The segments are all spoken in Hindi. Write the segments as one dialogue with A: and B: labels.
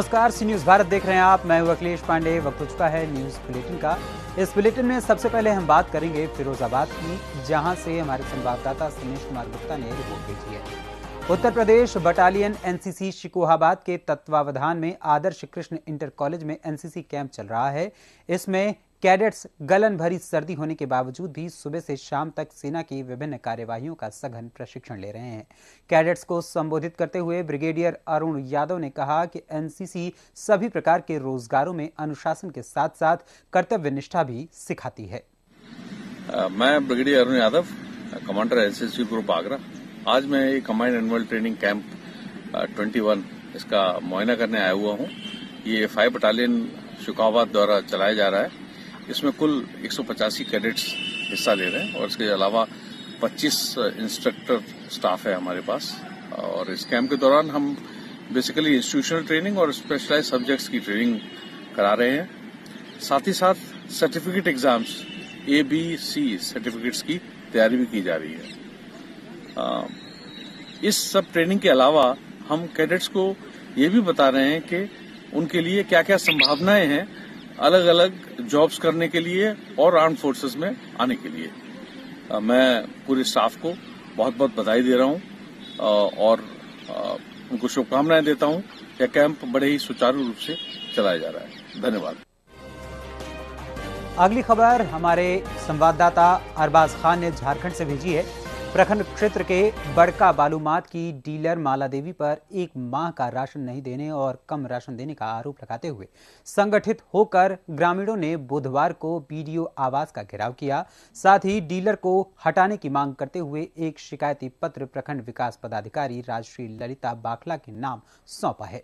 A: नमस्कार, सी न्यूज़ भारत देख रहे हैं आप। मैं हूं अखिलेश पांडे। वक्त हो चुका है न्यूज़ बुलेटिन का। इस बुलेटिन में सबसे पहले हम बात करेंगे फिरोजाबाद की, जहां से हमारे संवाददाता सुनीश कुमार गुप्ता ने रिपोर्ट भेजी है। उत्तर प्रदेश बटालियन एनसीसी शिकोहाबाद के तत्वावधान में आदर्श कृष्ण इंटर कॉलेज में एनसीसी कैंप चल रहा है। इसमें कैडेट्स गलन भरी सर्दी होने के बावजूद भी सुबह से शाम तक सेना की विभिन्न कार्यवाहियों का सघन प्रशिक्षण ले रहे हैं। कैडेट्स को संबोधित करते हुए ब्रिगेडियर अरुण यादव ने कहा कि एनसीसी सभी प्रकार के रोजगारों में अनुशासन के साथ साथ कर्तव्य निष्ठा भी सिखाती है।
B: मैं brigadier Arun Yadav, commander NCC group Agra. आज मैं ये कंबाइंड एनुअल ट्रेनिंग कैंप 21 इसका मुआयना करने आया हुआ हूँ। ये 5 बटालियन शिकोहाबाद द्वारा चलाया जा रहा है। इसमें कुल 185 कैडेट्स हिस्सा ले रहे हैं और इसके अलावा 25 इंस्ट्रक्टर स्टाफ है हमारे पास। और इस कैंप के दौरान हम बेसिकली इंस्टीट्यूशनल ट्रेनिंग और स्पेशलाइज्ड सब्जेक्ट्स की ट्रेनिंग करा रहे हैं। साथ ही साथ सर्टिफिकेट एग्जाम्स ABC सर्टिफिकेट्स की तैयारी भी की जा रही है। इस सब ट्रेनिंग के अलावा हम कैडेट्स को ये भी बता रहे हैं कि उनके लिए क्या क्या संभावनाएं हैं अलग अलग जॉब्स करने के लिए और आर्म्ड फोर्सेस में आने के लिए। मैं पूरे स्टाफ को बहुत बहुत बधाई दे रहा हूं और उनको शुभकामनाएं देता हूं। यह कैंप बड़े ही सुचारू रूप से चलाया जा रहा है। धन्यवाद।
A: अगली खबर हमारे संवाददाता अरबाज खान ने झारखंड से भेजी है। प्रखंड क्षेत्र के बड़का बालूमाथ की डीलर माला देवी पर 1 माह का राशन नहीं देने और कम राशन देने का आरोप लगाते हुए संगठित होकर ग्रामीणों ने बुधवार को बीडीओ आवास का घेराव किया। साथ ही डीलर को हटाने की मांग करते हुए एक शिकायती पत्र प्रखंड विकास पदाधिकारी राजश्री ललिता बाखला के नाम सौंपा है।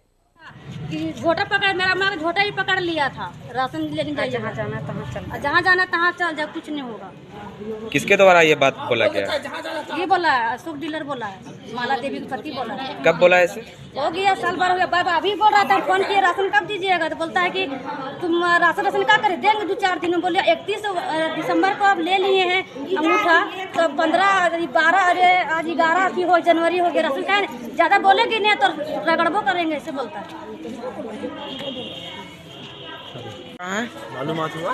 C: झोटा पकड़, मेरा झोटा ही पकड़ लिया था। राशन लेने जाइए, जहाँ जाना तहाँ चल जाए, कुछ नहीं होगा।
D: किसके द्वारा ये बात बोला गया?
C: ये बोला है अशोक डीलर बोला है, माला देवी के पति बोला है।
D: कब बोला है इसे?
C: हो गया साल भर हो गया। बाबा अभी बोल रहा था, फोन किए राशन कब दीजिएगा, तो बोलता है कि तुम राशन क्या करे, देंगे 2-4 दिन में। बोलिए 31 दिसंबर को आप ले लिए हैं अंगूठा, तो 15-12 आज 11 जनवरी हो गया। राशन क्या ज्यादा बोलेगी नहीं तो रगड़बो करेंगे, ऐसे बोलता है।
E: मालूम हुआ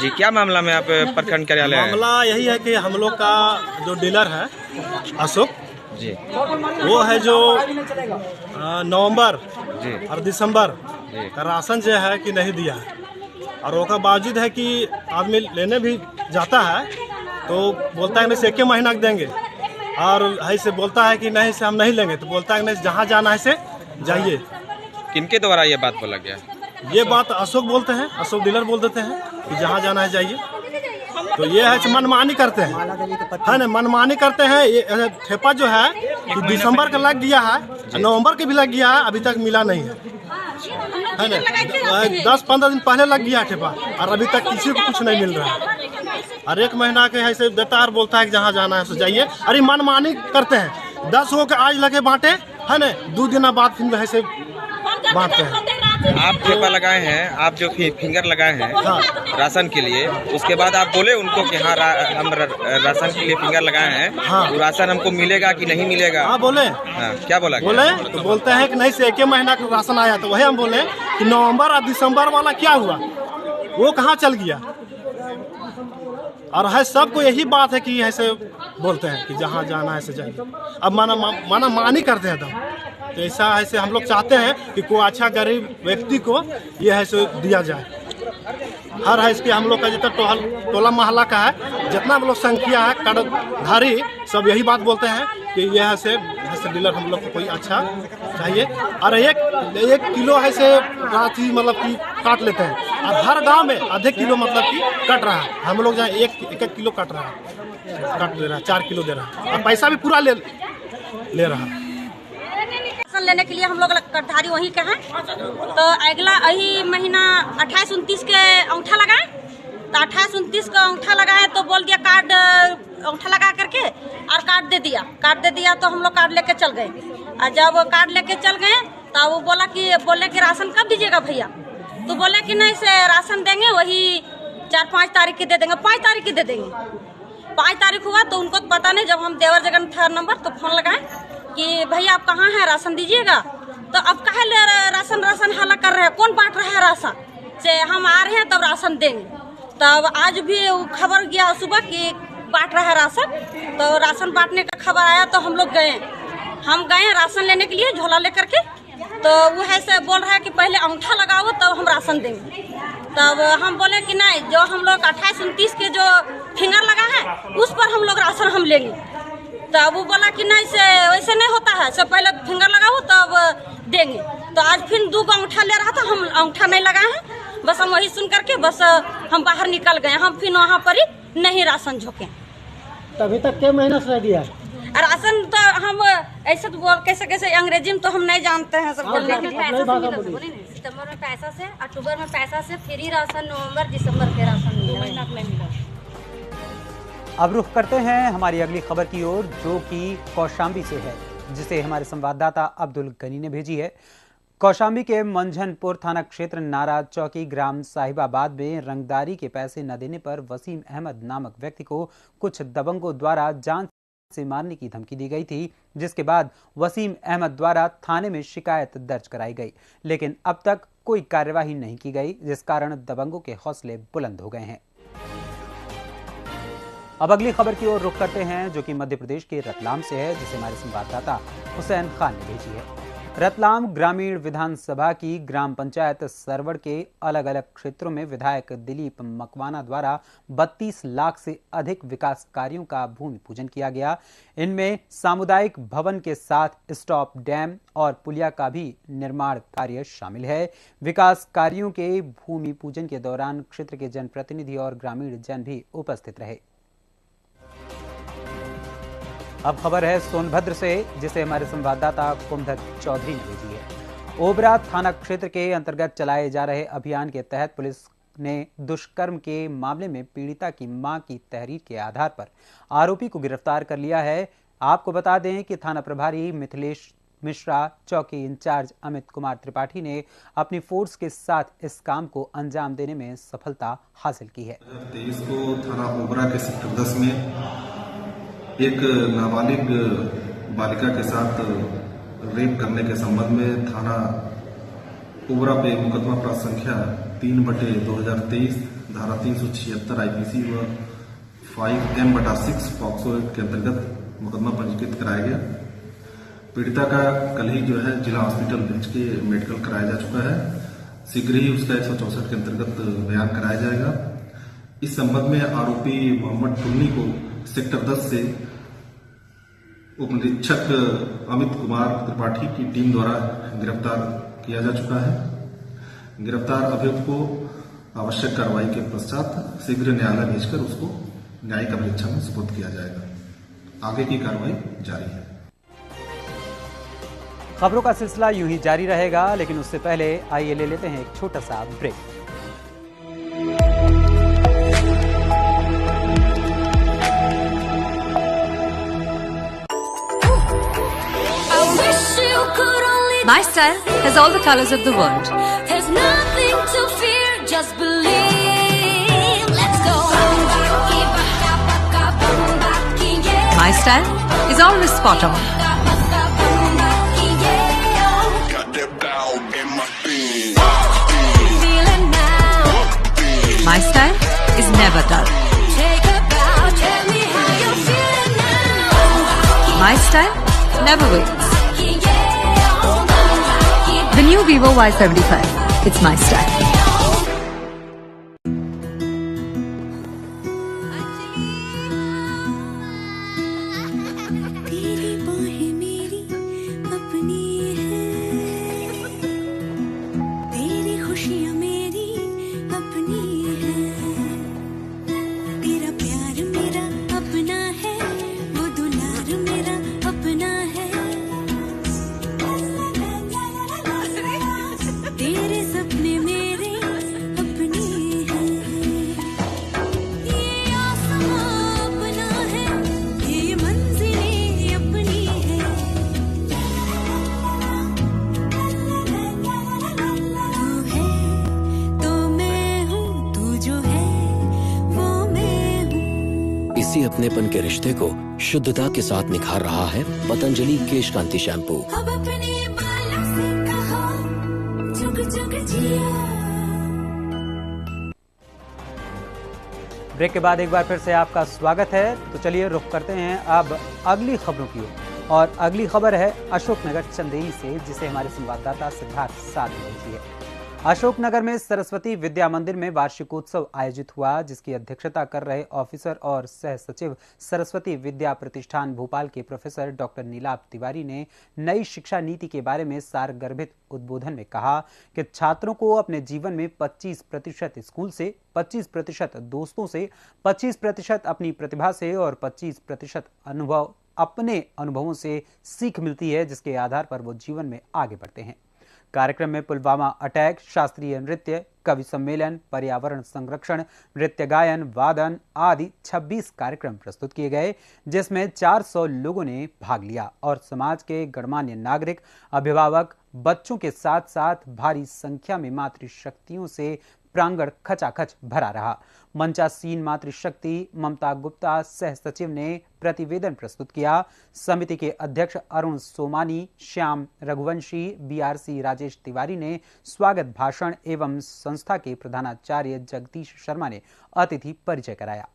D: जी, क्या मामला में आप प्रखंड कार्यालय?
E: मामला यही है कि हम लोग का जो डीलर है अशोक
D: जी,
E: वो है जो नवंबर
D: जी
E: और दिसंबर
D: जी
E: का राशन जो है कि नहीं दिया है। और उसका बावजूद है कि आदमी लेने भी जाता है तो बोलता है नहीं से 1 महीना देंगे, और ऐसे बोलता है कि नहीं से हम नहीं लेंगे, तो बोलता है नहीं जहाँ जाना है से जाइए।
D: किनके द्वारा ये बात बोला गया?
E: ये बात अशोक बोलते हैं, अशोक डीलर बोल देते हैं कि जहाँ जाना है जाइए। तो ये है मनमानी करते हैं, है ना, मनमानी करते हैं। ये ठेपा जो है कि दिसंबर का लग गया है, नवंबर के भी लग गया है, अभी तक मिला नहीं है ना। 10-15 दिन पहले लग गया ठेपा और अभी तक किसी को कुछ नहीं मिल रहा है। और 1 महीना के ऐसे देता और बोलता है कि जहाँ जाना है सो जाइए। अरे मनमानी करते हैं। 10 हो के आज लगे बांटे, है ना, 2 दिन बाद फिर ऐसे बांटते हैं।
D: आप ठेपा लगाए हैं, आप जो फिंगर लगाए हैं राशन के लिए, उसके बाद आप बोले उनको कि हाँ हम राशन के लिए फिंगर लगाए हैं, वो राशन हमको मिलेगा कि नहीं मिलेगा?
E: हाँ बोले।
D: हाँ, क्या बोला?
E: बोले तो बोलते हैं कि नहीं से 1 महीना का राशन आया। तो वही हम बोले कि नवंबर और दिसंबर वाला क्या हुआ, वो कहाँ चल गया। और है सबको यही बात है कि ऐसे बोलते हैं कि जहाँ जाना है ऐसे जाइए। अब माना मानी करते हैं। तो ऐसा ऐसे हम लोग चाहते हैं कि कोई अच्छा गरीब व्यक्ति को ये ऐसे दिया जाए। हर है इसके हम लोग का जितना टोला मोहल्ला का है, जितना हम लोग संख्या है कार्डधारी, सब यही बात बोलते हैं कि यह ऐसे डीलर हम लोग को कोई अच्छा चाहिए। और 1 किलो ऐसे राशि मतलब कि काट लेते हैं, और हर गांव में आधे किलो मतलब कि कट रहा है। हम लोग जहाँ 1 किलो काट रहा है, काट ले रहा है, 4 किलो दे रहा है, और पैसा भी पूरा ले रहा है।
C: राशन लेने के लिए हम लोग कार्डधारी वहीं के हैं। तो अगला यही महीना 28-29 के अंगूठा लगाए, तो 28-29 का अंगूठा लगाए तो बोल दिया कार्ड अंगूठा लगा करके और कार्ड दे दिया। तो हम लोग कार्ड लेके चल गए। और जब कार्ड लेके चल गए तो वो बोले कि राशन कब दीजिएगा भैया, तो बोले कि नहीं से राशन देंगे वही 4-5 तारीख की दे देंगे, 5 तारीख की दे देंगे। 5 तारीख हुआ तो उनको तो पता नहीं। जब हम देवर जगन था नंबर तो फोन लगाए कि भैया आप कहाँ हैं, राशन दीजिएगा। तो अब काहे राशन राशन हल्ला कर रहे हैं, कौन बांट रहा है राशन? से हम आ रहे हैं तब राशन देंगे। तब आज भी खबर गया सुबह कि बांट रहा है राशन, तो राशन बांटने का खबर आया तो हम लोग गए। हम गए राशन लेने के लिए झोला लेकर के, तो वो ऐसे बोल रहा है कि पहले अंगूठा लगाओ तब हम राशन देंगे। तब हम बोले कि नहीं, जो हम लोग 28-29 के जो फिंगर लगा है उस पर हम लोग राशन हम लेंगे। तब वो बोला कि नहीं, से वैसे नहीं होता है, से पहले फिंगर लगाओ तब देंगे। तो आज फिर 2 अंगूठा ले रहा था, हम अंगूठा नहीं लगाए हैं, बस हम वही सुन करके बस हम बाहर निकल गए। हम फिर वहाँ पर ही नहीं राशन झोंके।
F: अभी तक क्या महीना से रह गया?
C: राशन तो हम ऐसे तो बोल कैसे अंग्रेजी में तो हम नहीं जानते हैं सब बोलने के लिए।
G: सितंबर में पैसा से, अक्टूबर में पैसा से, फ्री राशन नवंबर दिसंबर के राशन मिला।
A: अब रुख करते हैं हमारी अगली खबर की ओर, जो कि कौशाम्बी से है, जिसे हमारे संवाददाता अब्दुल गनी ने भेजी है। कौशाम्बी के मंझनपुर थाना क्षेत्र नाराज चौकी ग्राम साहिबाबाद में रंगदारी के पैसे न देने पर वसीम अहमद नामक व्यक्ति को कुछ दबंगों द्वारा जान से मारने की धमकी दी गई थी, जिसके बाद वसीम अहमद द्वारा थाने में शिकायत दर्ज कराई गई, लेकिन अब तक कोई कार्यवाही नहीं की गई, जिस कारण दबंगों के हौसले बुलंद हो गए हैं। अब अगली खबर की ओर रुख करते हैं, जो कि मध्य प्रदेश के रतलाम से है, जिसे हमारे संवाददाता हुसैन खान ने भेजी है। रतलाम ग्रामीण विधानसभा की ग्राम पंचायत सरवड़ के अलग अलग क्षेत्रों में विधायक दिलीप मकवाना द्वारा 32 लाख से अधिक विकास कार्यों का भूमि पूजन किया गया। इनमें सामुदायिक भवन के साथ स्टॉप डैम और पुलिया का भी निर्माण कार्य शामिल है। विकास कार्यों के भूमि पूजन के दौरान क्षेत्र के जनप्रतिनिधि और ग्रामीण जन भी उपस्थित रहे। अब खबर है सोनभद्र से, जिसे हमारे संवाददाता कुमधर चौधरी ने भेजी है। ओबरा थाना क्षेत्र के अंतर्गत चलाए जा रहे अभियान के तहत पुलिस ने दुष्कर्म के मामले में पीड़िता की मां की तहरीर के आधार पर आरोपी को गिरफ्तार कर लिया है। आपको बता दें कि थाना प्रभारी मिथिलेश मिश्रा, चौकी इंचार्ज अमित कुमार त्रिपाठी ने अपनी फोर्स के साथ इस काम को अंजाम देने में सफलता हासिल की है।
H: 23 को थाना ओबरा के सेक्टर 10 में एक नाबालिग बालिका के साथ रेप करने के संबंध में थाना ओबरा पे मुकदमा प्राप्त संख्या 3/2023 धारा 376 आईपीसी व 5M/6 पॉक्सो एक्ट के अंतर्गत मुकदमा पंजीकृत कराया गया। पीड़िता का कल ही जो है जिला हॉस्पिटल भेज के मेडिकल कराया जा चुका है। शीघ्र ही उसका 164 के अंतर्गत बयान कराया जाएगा। इस संबंध में आरोपी मोहम्मद टुन्नी को सेक्टर 10 से उप निरीक्षक अमित कुमार त्रिपाठी की टीम द्वारा गिरफ्तार किया जा चुका है। गिरफ्तार अभियुक्त को आवश्यक कार्रवाई के पश्चात शीघ्र न्यायालय भेजकर उसको न्यायिक अभिरक्षा में सुपुर्द किया जाएगा। आगे की कार्रवाई जारी है।
A: खबरों का सिलसिला यूं ही जारी रहेगा, लेकिन उससे पहले आइए ले लेते हैं एक छोटा सा break.
I: My style has all the colors of the world.
J: There's nothing to fear, just believe. Let's go.
I: My style is always spot on. My style is never dull.
J: Take a bow, tell me how you feel now.
I: My style never waits. The new Vivo Y75. It's my style.
J: तेरी बाहें मेरी अपनी है, तेरी खुशियाँ मेरी अपनी है, तेरा प्यार मेरा अपना है, वो दुलार मेरा अपना है, तेरे सपने मेरे अपने हैं, ये आसमां अपना है, ये मंजिलें अपनी है, तू है तो मैं हूँ, तू जो है वो मैं हूँ।
K: इसी अपनेपन के रिश्ते को शुद्धता के साथ निखार रहा है पतंजलि केश कांति शैम्पू।
J: अब अपने बालों से
A: ब्रेक के बाद एक बार फिर से आपका स्वागत है। तो चलिए रुख करते हैं अब अगली खबरों की ओर, और अगली खबर है अशोकनगर चंदेरी से, जिसे हमारे संवाददाता सिद्धार्थ साथ भेजी है। अशोकनगर में सरस्वती विद्या मंदिर में वार्षिकोत्सव आयोजित हुआ, जिसकी अध्यक्षता कर रहे ऑफिसर और सह सचिव सरस्वती विद्या प्रतिष्ठान भोपाल के प्रोफेसर डॉक्टर नीलाभ तिवारी ने नई शिक्षा नीति के बारे में सारगर्भित उद्बोधन में कहा कि छात्रों को अपने जीवन में 25% स्कूल से, 25% दोस्तों से, 25% अपनी प्रतिभा से और 25% अपने अनुभवों से सीख मिलती है, जिसके आधार पर वो जीवन में आगे बढ़ते हैं। कार्यक्रम में पुलवामा अटैक, शास्त्रीय नृत्य, कवि सम्मेलन, पर्यावरण संरक्षण, नृत्य गायन, वादन आदि 26 कार्यक्रम प्रस्तुत किए गए, जिसमें 400 लोगों ने भाग लिया और समाज के गणमान्य नागरिक, अभिभावक, बच्चों के साथ साथ भारी संख्या में मातृशक्तियों से प्रांगण खचाखच भरा रहा। मंचासीन मातृशक्ति ममता गुप्ता सह सचिव ने प्रतिवेदन प्रस्तुत किया। समिति के अध्यक्ष अरुण सोमानी, श्याम रघुवंशी, बीआरसी राजेश तिवारी ने स्वागत भाषण एवं संस्था के प्रधानाचार्य जगदीश शर्मा ने अतिथि परिचय कराया।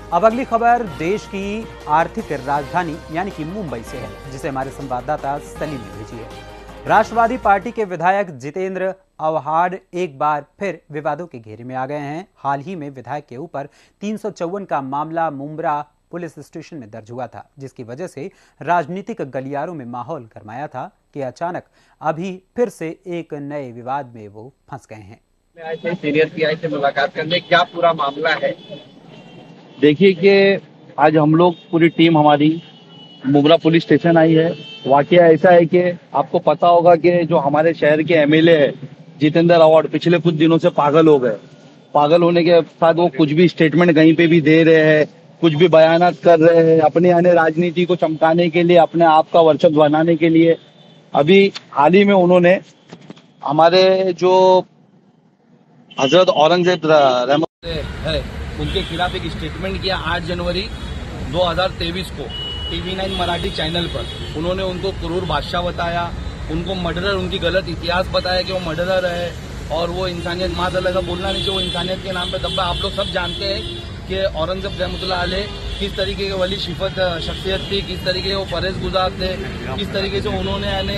A: अब अगली खबर देश की आर्थिक राजधानी यानी कि मुंबई से है, जिसे हमारे संवाददाता सलीम ने भेजी है। राष्ट्रवादी पार्टी के विधायक जितेंद्र अवहाड एक बार फिर विवादों के घेरे में आ गए हैं। हाल ही में विधायक के ऊपर 354 का मामला मुंब्रा पुलिस स्टेशन में दर्ज हुआ था, जिसकी वजह से राजनीतिक गलियारों में माहौल गरमाया था कि अचानक अभी फिर से एक नए विवाद में वो फंस गए हैं।
K: सीनियर पीआई से मुलाकात करने, क्या पूरा मामला है?
L: देखिए कि आज हम लोग पूरी टीम हमारी मुंब्रा पुलिस स्टेशन आई है। वाकया ऐसा है कि आपको पता होगा कि जो हमारे शहर के एमएलए है जितेंद्र अवॉर्ड, पिछले कुछ दिनों से पागल हो गए। पागल होने के साथ वो कुछ भी स्टेटमेंट कहीं पे भी दे रहे हैं, कुछ भी बयानात कर रहे हैं, अपने यानी राजनीति को चमकाने के लिए, अपने आप का वर्चस्व बनाने के लिए। अभी हाल ही में उन्होंने हमारे जो हजरत औरंगजेब रहमत है उनके खिलाफ एक स्टेटमेंट किया 8 जनवरी 2023 को TV9 मराठी चैनल पर। उन्होंने उनको क्रूर बादशाह बताया, उनको मर्डरर, उनकी गलत इतिहास बताया कि वो मर्डरर है और वो इंसानियत माशाअल्लाह का बोलना नहीं चाहिए, वो इंसानियत के नाम पे दब्बा। आप लोग सब जानते हैं कि औरंगजेब रहमतुल्लाह अलैह किस तरीके के वली शिफत शख्सियत थी, किस तरीके के वो परहेज गुजार थे, किस तरीके से उन्होंने यानी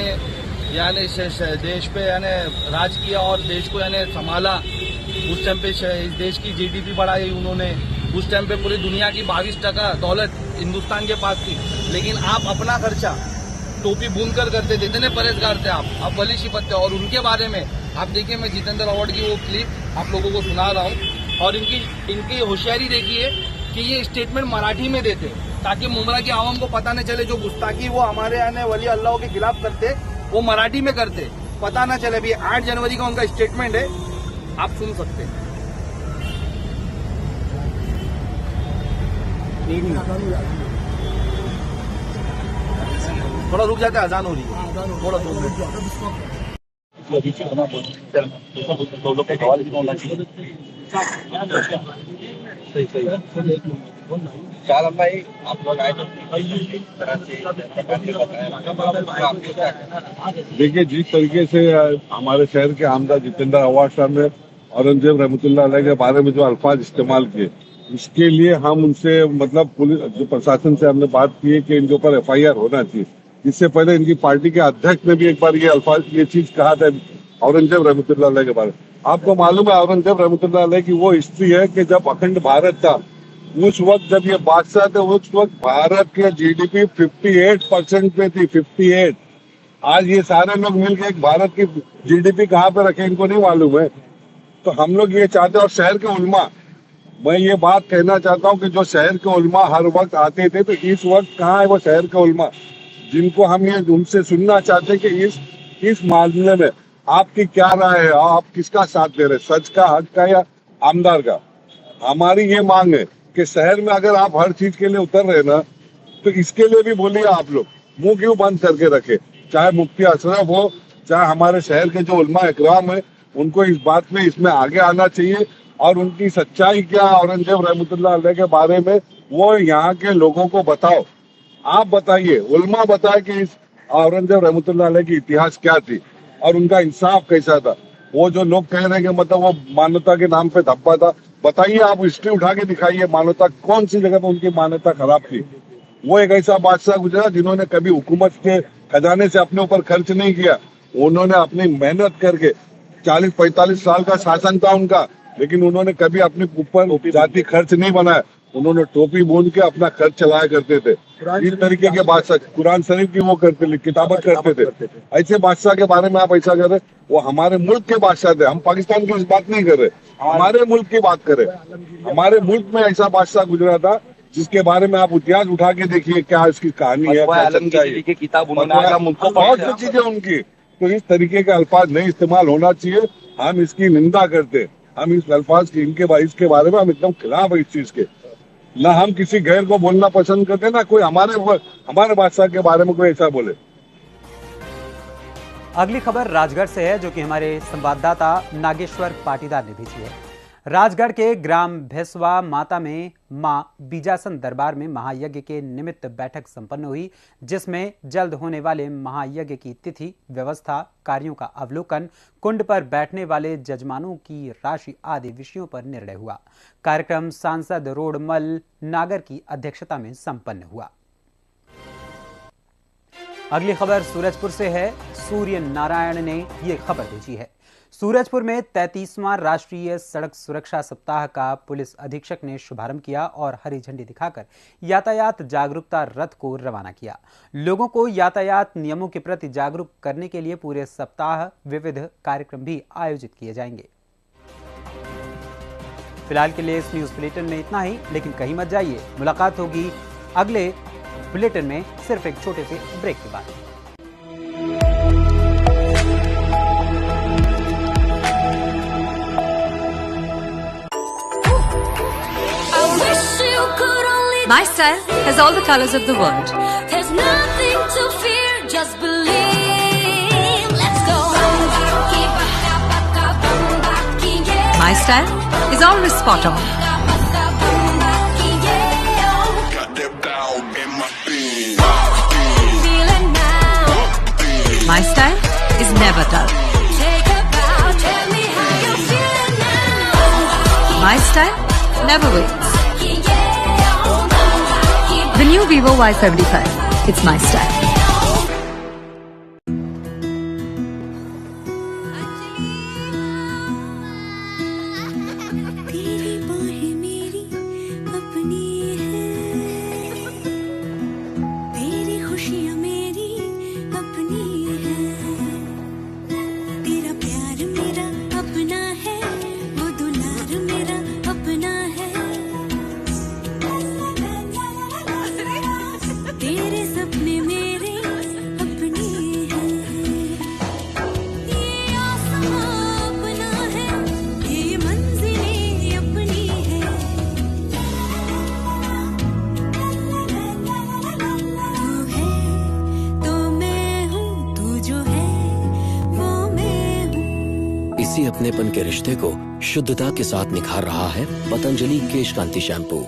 L: देश पे यानी राज किया और देश को यानी संभाला। उस टाइम पे इस देश की GDP बढ़ाई उन्होंने। उस टाइम पे पूरी दुनिया की 22% दौलत हिंदुस्तान के पास थी, लेकिन आप अपना खर्चा टोपी बुन कर करते थे, इतने परहेजगार थे आप वली शिफत थे। और उनके बारे में आप देखिए, मैं जितेंद्र अवॉर्ड की वो क्लिप आप लोगों को सुना रहा हूँ और इनकी होशियारी देखिए कि ये स्टेटमेंट मराठी में देते ताकि मुंब्रा की आवाम को पता न चले जो गुस्ताखी वो हमारे यानी वली अल्लाह के खिलाफ करते वो मराठी में करते, पता ना चले। अभी 8 जनवरी का उनका स्टेटमेंट है, आप सुन सकते हैं। थोड़ा रुक जाते, अजान हो रही है, थोड़ा
K: भाई आप लोग आए
M: देखिए, जिस तरीके से हमारे शहर के आमदार जितेंद्र अवॉर्ड साहब ने औरंगजेब रहमतुल्लाह अलैह के बारे में जो अल्फाज इस्तेमाल किए, इसके लिए हम उनसे मतलब पुलिस जो प्रशासन से हमने बात की है कि इनके ऊपर FIR होना चाहिए। इससे पहले इनकी पार्टी के अध्यक्ष ने भी एक बार ये चीज कहा था औरंगजेब रहमतुल्लाह अलैह के बारे में। आपको मालूम है औरंगजेब रहमतुल्लाह अलैह की वो हिस्ट्री है कि जब अखंड भारत था, उस वक्त जब ये बादशाह थे, उस वक्त भारत के GDP 58% पे थी, 58। आज ये सारे लोग मिलकर एक भारत की GDP कहाँ पे रखे इनको नहीं मालूम है। तो हम लोग ये चाहते हैं, और शहर के उलमा, मैं ये बात कहना चाहता हूँ कि जो शहर के उलमा हर वक्त आते थे, तो इस वक्त कहाँ है वो शहर के उलमा जिनको हम ये उनसे सुनना चाहते हैं कि इस मामले में आपकी क्या राय है, आप किसका साथ दे रहे, सच का, हक का या आमदार का? हमारी ये मांग है कि शहर में अगर आप हर चीज के लिए उतर रहे ना, तो इसके लिए भी बोलिए आप लोग, मुंह क्यों बंद करके रखे। चाहे मुफ्ती अशरफ हो, चाहे हमारे शहर के जो उलमा इकराम है, उनको इस बात में इसमें आगे आना चाहिए और उनकी सच्चाई क्या औरंगजेब रहमतुल्लाह अलैह के बारे में वो यहाँ के लोगों को बताओ। आप बताइए, उलमा बताए कि इस औरंगजेब रहमतुल्लाह अलैह की इतिहास क्या थी और उनका इंसाफ कैसा था। वो जो लोग कह रहे हैं कि मतलब वो मानवता के नाम पे धब्बा था, बताइए आप हिस्ट्री उठा के दिखाइए, मानवता कौन सी जगह पे उनकी मान्यता खराब थी। वो एक ऐसा बादशाह गुजरा जिन्होंने कभी हुकूमत के खजाने से अपने ऊपर खर्च नहीं किया। उन्होंने अपनी मेहनत करके 40-45 साल का शासन था उनका, लेकिन उन्होंने कभी अपने ऊपर जाति खर्च नहीं बनाया। उन्होंने टोपी बूंद के अपना खर्च चलाया करते थे। इस तरीके के बादशाह कुरान शरीफ की वो करते किताबत करते थे। ऐसे बादशाह के बारे में आप ऐसा कर रहे, वो हमारे मुल्क के बादशाह थे। हम पाकिस्तान की इस बात नहीं कर रहे, हमारे मुल्क की बात कर रहे। हमारे मुल्क में ऐसा बादशाह गुजरा था जिसके बारे में आप इतिहास उठा के देखिए क्या इसकी कहानी है, बहुत सी चीजें उनकी। तो इस तरीके के अल्फाज नहीं इस्तेमाल होना चाहिए। हम इसकी निंदा करते, हम इस अल्फाज की इसके बारे में हम एकदम खिलाफ है इस चीज के। ना हम किसी गैर को बोलना पसंद करते, ना कोई हमारे बादशाह के बारे में कोई ऐसा बोले।
A: अगली खबर राजगढ़ से है, जो कि हमारे संवाददाता नागेश्वर पाटीदार ने भेजी है। राजगढ़ के ग्राम भैसवा माता में मां बीजासन दरबार में महायज्ञ के निमित्त बैठक संपन्न हुई, जिसमें जल्द होने वाले महायज्ञ की तिथि, व्यवस्था, कार्यों का अवलोकन, कुंड पर बैठने वाले जजमानों की राशि आदि विषयों पर निर्णय हुआ। कार्यक्रम सांसद रोडमल नागर की अध्यक्षता में संपन्न हुआ। अगली खबर सूरजपुर से है। सूर्य नारायण ने ये खबर भेजी है। सूरजपुर में 33वां राष्ट्रीय सड़क सुरक्षा सप्ताह का पुलिस अधीक्षक ने शुभारंभ किया और हरी झंडी दिखाकर यातायात जागरूकता रथ को रवाना किया। लोगों को यातायात नियमों के प्रति जागरूक करने के लिए पूरे सप्ताह विविध कार्यक्रम भी आयोजित किए जाएंगे। फिलहाल के लिए इस न्यूज बुलेटिन में इतना ही, लेकिन कहीं मत जाइए, मुलाकात होगी अगले बुलेटिन में सिर्फ एक छोटे से ब्रेक के बाद।
I: My style has all the colors of the world.
J: There's nothing to fear, just believe. Let's go.
I: My style is always spot on. My style is never dull. My style never waits. The new Vivo Y75. It's my style.
N: अपनेपन के रिश्ते को शुद्धता के साथ निखार रहा है पतंजलि केश कांति शैम्पू।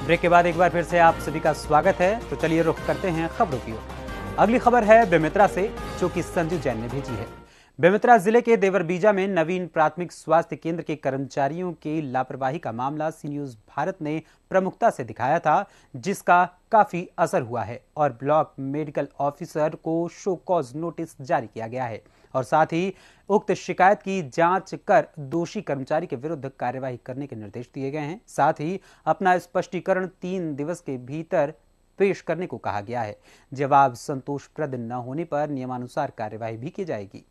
A: ब्रेक के बाद एक बार फिर से आप सभी का स्वागत है। तो चलिए रुख करते हैं खबरों की ओर। अगली खबर है बेमेतरा से, जो कि संजू जैन ने भेजी है। बेमेतरा जिले के देवरबीजा में नवीन प्राथमिक स्वास्थ्य केंद्र के कर्मचारियों की लापरवाही का मामला सी न्यूज भारत ने प्रमुखता से दिखाया था, जिसका काफी असर हुआ है और ब्लॉक मेडिकल ऑफिसर को शो कॉज नोटिस जारी किया गया है और साथ ही उक्त शिकायत की जांच कर दोषी कर्मचारी के विरुद्ध कार्यवाही करने के निर्देश दिए गए हैं। साथ ही अपना स्पष्टीकरण 3 दिवस के भीतर पेश करने को कहा गया है। जवाब संतोषप्रद न होने पर नियमानुसार कार्यवाही भी की जाएगी।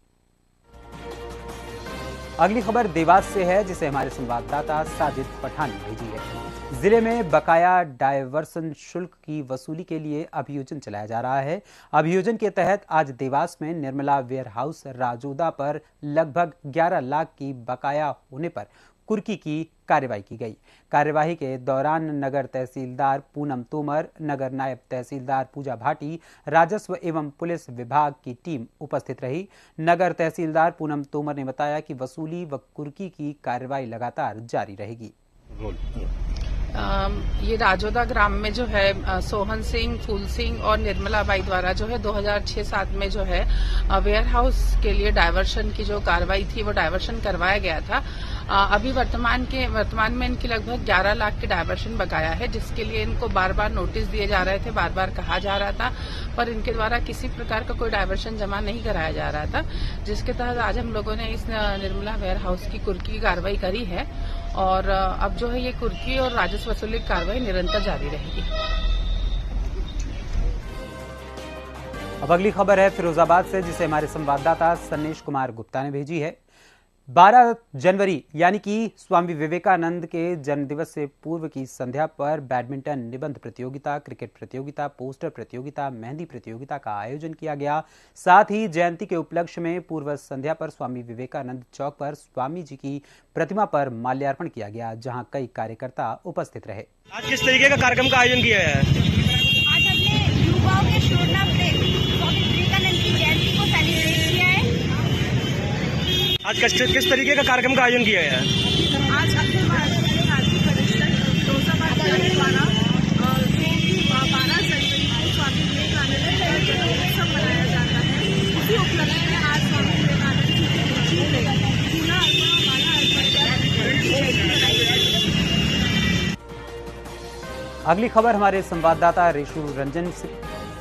A: अगली खबर देवास से है, जिसे हमारे संवाददाता साजिद पठान ने भेजी है। जिले में बकाया डायवर्सन शुल्क की वसूली के लिए अभियोजन चलाया जा रहा है। अभियोजन के तहत आज देवास में निर्मला वेयर हाउस राजोदा पर लगभग 11 लाख की बकाया होने पर कुर्की की कार्रवाई की गई। कार्यवाही के दौरान नगर तहसीलदार पूनम तोमर, नगर नायब तहसीलदार पूजा भाटी, राजस्व एवं पुलिस विभाग की टीम उपस्थित रही। नगर तहसीलदार पूनम तोमर ने बताया कि वसूली व कुर्की की कार्रवाई लगातार जारी रहेगी।
O: ये राजोदा ग्राम में जो है सोहन सिंह, फूल सिंह और निर्मला बाई द्वारा जो है 2006-07 में जो है वेयर हाउस के लिए डायवर्शन की जो कार्रवाई थी वो डायवर्शन करवाया गया था। अभी वर्तमान में इनकी लगभग 11 लाख की डायवर्शन बकाया है, जिसके लिए इनको बार बार नोटिस दिए जा रहे थे, बार बार कहा जा रहा था, पर इनके द्वारा किसी प्रकार का कोई डायवर्शन जमा नहीं कराया जा रहा था, जिसके तहत आज हम लोगों ने इस निर्मला वेयर हाउस की कुर्की की कार्रवाई करी है और अब जो है ये कुर्की और राजस्व वसूली की कार्रवाई निरंतर जारी रहेगी।
A: अब अगली खबर है फिरोजाबाद से, जिसे हमारे संवाददाता सन्नेश कुमार गुप्ता ने भेजी है। 12 जनवरी यानी कि स्वामी विवेकानंद के जन्मदिवस से पूर्व की संध्या पर बैडमिंटन निबंध प्रतियोगिता, क्रिकेट प्रतियोगिता, पोस्टर प्रतियोगिता, मेहंदी प्रतियोगिता का आयोजन किया गया। साथ ही जयंती के उपलक्ष्य में पूर्व संध्या पर स्वामी विवेकानंद चौक पर स्वामी जी की प्रतिमा पर माल्यार्पण किया गया, जहां कई कार्यकर्ता उपस्थित रहे।
P: आज किस तरीके का कार्यक्रम का आयोजन किया है?
Q: आज हमने युवाओं के शोरना स्वामी विवेकानंद की जयंती को सेलिब्रेट किया है।
P: आज किस तरीके का कार्यक्रम का आयोजन किया है?
Q: आज अखिल भारतीय भारतीय परिषद फिरोजाबाद द्वारा 12 जनवरी को स्वामी विवेकानंद का जन्मोत्सव मनाया जाता है। उसी उपलक्ष्य में आज स्वामी विवेकानंद जी की तिथि में फूला अर्पण माला अर्पण कर जयंती मनाई गई।
A: अगली खबर हमारे संवाददाता रेशु रंजन से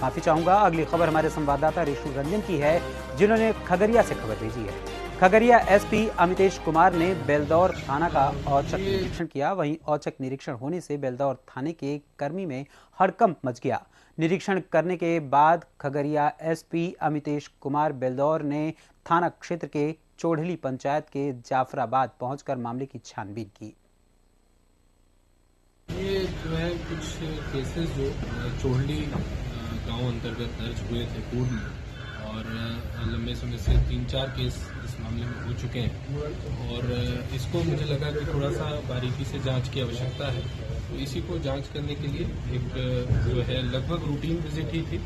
A: माफी चाहूंगा अगली खबर हमारे संवाददाता रेशु रंजन की है, जिन्होंने खगड़िया से खबर भेजी है। खगड़िया एसपी अमितेश कुमार ने बेलदौर थाना का औचक निरीक्षण किया। वहीं औचक निरीक्षण होने से बेलदौर थाने के कर्मी में हड़कंप मच गया। निरीक्षण करने के बाद खगड़िया एसपी अमितेश कुमार बेलदौर ने थाना क्षेत्र के चोढ़ली पंचायत के जाफराबाद पहुंचकर मामले की छानबीन की।
R: ये जो है कुछ केसेस जो चोढ़ली गांव अंतर्गत दर्ज हुए थे पूर्व में, और लंबे समय से 3-4 केस इस मामले में हो चुके हैं, और इसको मुझे लगा कि थोड़ा सा बारीकी से जांच की आवश्यकता है, तो इसी को जांच करने के लिए एक जो है लगभग रूटीन विजिट ही थी,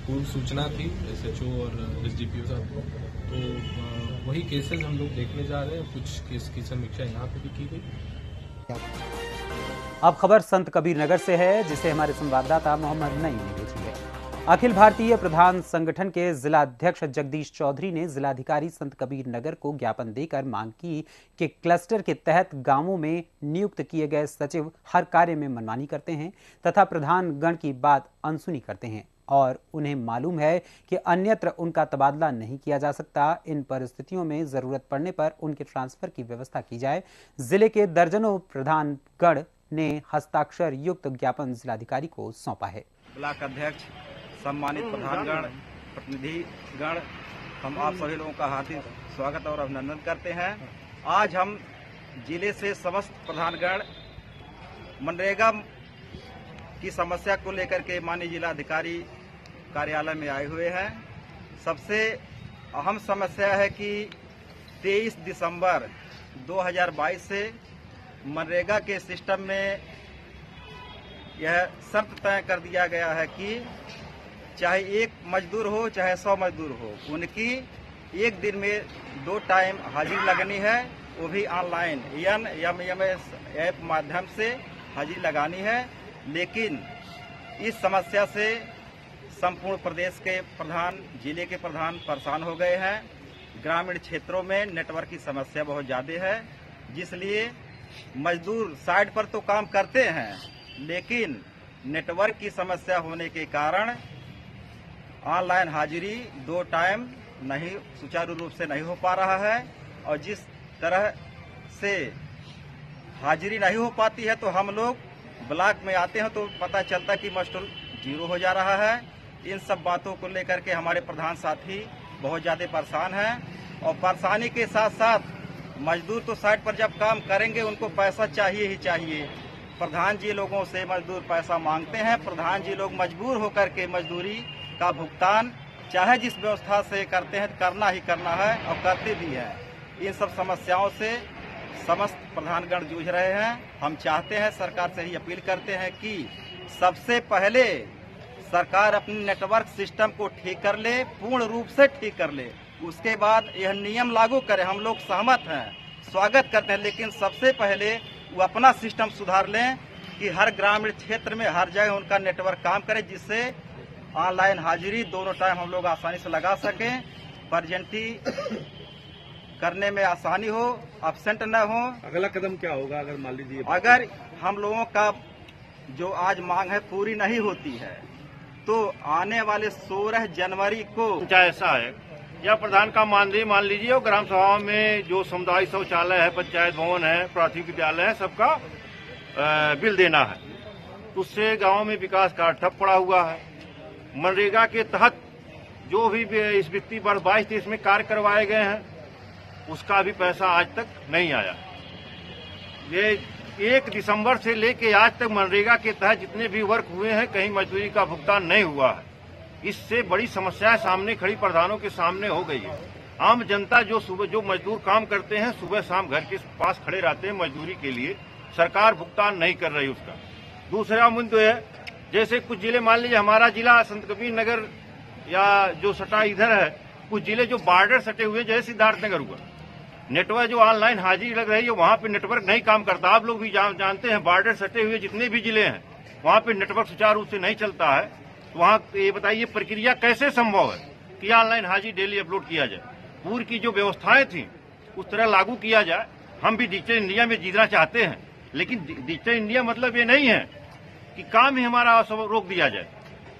R: पूर्व सूचना थी एसएचओ और एसडीपीओ साहब को, तो वही केसेस हम लोग देखने जा रहे हैं। कुछ केस की समीक्षा यहाँ पे भी की गई।
A: अब खबर संत कबीर नगर से है, जिसे हमारे संवाददाता मोहम्मद नईम ने भेजी है। अखिल भारतीय प्रधान संगठन के जिलाध्यक्ष जगदीश चौधरी ने जिलाधिकारी संत कबीर नगर को ज्ञापन देकर मांग की कि क्लस्टर के तहत गांवों में नियुक्त किए गए सचिव हर कार्य में मनमानी करते हैं तथा प्रधान गण की बात अनसुनी करते हैं और उन्हें मालूम है कि अन्यत्र उनका तबादला नहीं किया जा सकता। इन परिस्थितियों में जरूरत पड़ने पर उनके ट्रांसफर की व्यवस्था की जाए। जिले के दर्जनों प्रधान गण ने हस्ताक्षर युक्त ज्ञापन जिलाधिकारी को सौंपा है।
S: ब्लॉक अध्यक्ष, सम्मानित प्रधानगण, प्रतिनिधिगण, हम आप सभी लोगों का हार्दिक स्वागत और अभिनंदन करते हैं। आज हम जिले से समस्त प्रधानगण मनरेगा की समस्या को लेकर के माननीय जिलाधिकारी कार्यालय में आए हुए हैं। सबसे अहम समस्या है कि 23 दिसंबर 2022 से मनरेगा के सिस्टम में यह शर्त तय कर दिया गया है कि चाहे एक मजदूर हो चाहे 100 मजदूर हो, उनकी एक दिन में 2 टाइम हाजिरी लगनी है, वो भी ऑनलाइन एमएमएस ऐप माध्यम से हाजिरी लगानी है। लेकिन इस समस्या से संपूर्ण प्रदेश के प्रधान, जिले के प्रधान परेशान हो गए हैं। ग्रामीण क्षेत्रों में नेटवर्क की समस्या बहुत ज़्यादा है, जिसलिए मजदूर साइट पर तो काम करते हैं, लेकिन नेटवर्क की समस्या होने के कारण ऑनलाइन हाजिरी 2 टाइम नहीं सुचारू रूप से नहीं हो पा रहा है। और जिस तरह से हाजिरी नहीं हो पाती है, तो हम लोग ब्लॉक में आते हैं तो पता चलता कि मस्टूल 0 हो जा रहा है। इन सब बातों को लेकर के हमारे प्रधान साथी बहुत ज़्यादा परेशान हैं, और परेशानी के साथ साथ मजदूर तो साइट पर जब काम करेंगे उनको पैसा चाहिए ही चाहिए। प्रधान जी लोगों से मजदूर पैसा मांगते हैं, प्रधान जी लोग मजबूर होकर के मजदूरी का भुगतान चाहे जिस व्यवस्था से करते हैं करना ही करना है और करते भी हैं। इन सब समस्याओं से समस्त प्रधानगण जूझ रहे हैं। हम चाहते हैं, सरकार से ही अपील करते हैं कि सबसे पहले सरकार अपने नेटवर्क सिस्टम को ठीक कर ले, पूर्ण रूप से ठीक कर ले, उसके बाद यह नियम लागू करे। हम लोग सहमत हैं, स्वागत करते हैं, लेकिन सबसे पहले वो अपना सिस्टम सुधार लें कि हर ग्रामीण क्षेत्र में हर जगह उनका नेटवर्क काम करे, जिससे ऑनलाइन हाजिरी दोनों टाइम हम लोग आसानी से लगा सकें, प्रजेंटी करने में आसानी हो, एब्सेंट न हो।
M: अगला कदम क्या होगा अगर मान लीजिए
S: अगर हम लोगों का जो आज मांग है पूरी नहीं होती है तो आने वाले 16 जनवरी को
T: ऐसा है या प्रधान का मानदेय मान लीजिए और ग्राम सभा में जो समुदाय शौचालय है, पंचायत भवन है, प्राथमिक विद्यालय है, सबका बिल देना है। उससे गांव में विकास कार्य ठप पड़ा हुआ है। मनरेगा के तहत जो भी इस वित्तीय वर्ष 22-23 में कार्य करवाए गए हैं उसका भी पैसा आज तक नहीं आया। ये 1 दिसंबर से लेके आज तक मनरेगा के तहत जितने भी वर्क हुए हैं कहीं मजदूरी का भुगतान नहीं हुआ है। इससे बड़ी समस्याएं सामने खड़ी प्रधानों के सामने हो गई है। आम जनता जो मजदूर काम करते हैं सुबह शाम घर के पास खड़े रहते हैं मजदूरी के लिए, सरकार भुगतान नहीं कर रही उसका। दूसरा मुद्दा है, जैसे कुछ जिले मान लीजिए हमारा जिला संत कबीर नगर या जो सटा इधर है, कुछ जिले जो बॉर्डर सटे हुए जैसे सिद्धार्थनगर हुआ, नेटवर्क जो ऑनलाइन हाजिरी लग रही है वहाँ पे नेटवर्क नहीं काम करता। आप लोग भी जानते हैं बॉर्डर सटे हुए जितने भी जिले हैं वहाँ पे नेटवर्क सुचारू रूप से नहीं चलता है। तो वहाँ ये बताइए प्रक्रिया कैसे संभव है कि ऑनलाइन हाजिरी डेली अपलोड किया जाए। पूर्व की जो व्यवस्थाएं थी उस तरह लागू किया जाए। हम भी डिजिटल इंडिया में जीना चाहते हैं, लेकिन डिजिटल इंडिया मतलब ये नहीं है कि काम ही हमारा सब रोक दिया जाए।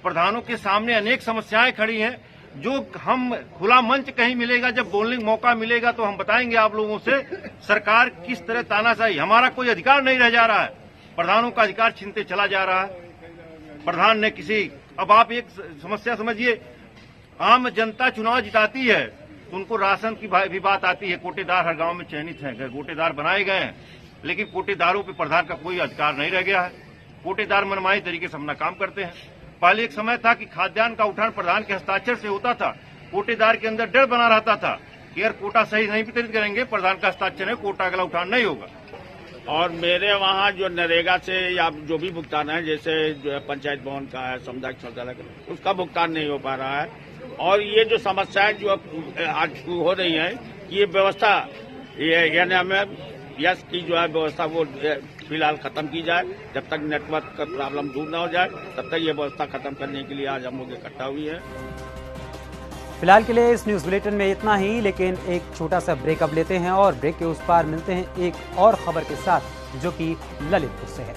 T: प्रधानों के सामने अनेक समस्याएं खड़ी हैं जो हम खुला मंच कहीं मिलेगा, जब बोलने का मौका मिलेगा तो हम बताएंगे आप लोगों से सरकार किस तरह तानाशाही। हमारा कोई अधिकार नहीं रह जा रहा है, प्रधानों का अधिकार छीनते चला जा रहा है। प्रधान ने अब आप एक समस्या समझिए, आम जनता चुनाव जिताती है तो उनको राशन की भी बात आती है। कोटेदार हर गांव में चयनित हैं, कोटेदार बनाए गए हैं, लेकिन कोटेदारों पे प्रधान का कोई अधिकार नहीं रह गया है। कोटेदार मनमानी तरीके से अपना काम करते हैं। पहले एक समय था कि खाद्यान्न का उठान प्रधान के हस्ताक्षर से होता था, कोटेदार के अंदर डर बना रहता था कि अगर कोटा सही नहीं वितरित करेंगे प्रधान का हस्ताक्षर है, कोटा अगला उठान नहीं होगा।
U: और मेरे वहाँ जो नरेगा से या जो भी भुगतान है, जैसे जो है पंचायत भवन का है, सामुदायिक शौचालय का, उसका भुगतान नहीं हो पा रहा है। और ये जो समस्याएं जो आज हो रही हैं, ये व्यवस्था यानी हमें यस की जो है व्यवस्था वो फिलहाल खत्म की जाए। जब तक नेटवर्क का प्रॉब्लम दूर न हो जाए तब तक ये व्यवस्था खत्म करने के लिए आज हम लोग इकट्ठा हुई है।
A: फिलहाल के लिए इस न्यूज बुलेटिन में इतना ही, लेकिन एक छोटा सा ब्रेकअप लेते हैं और ब्रेक के उस पार मिलते हैं एक और खबर के साथ जो कि ललितपुर से है।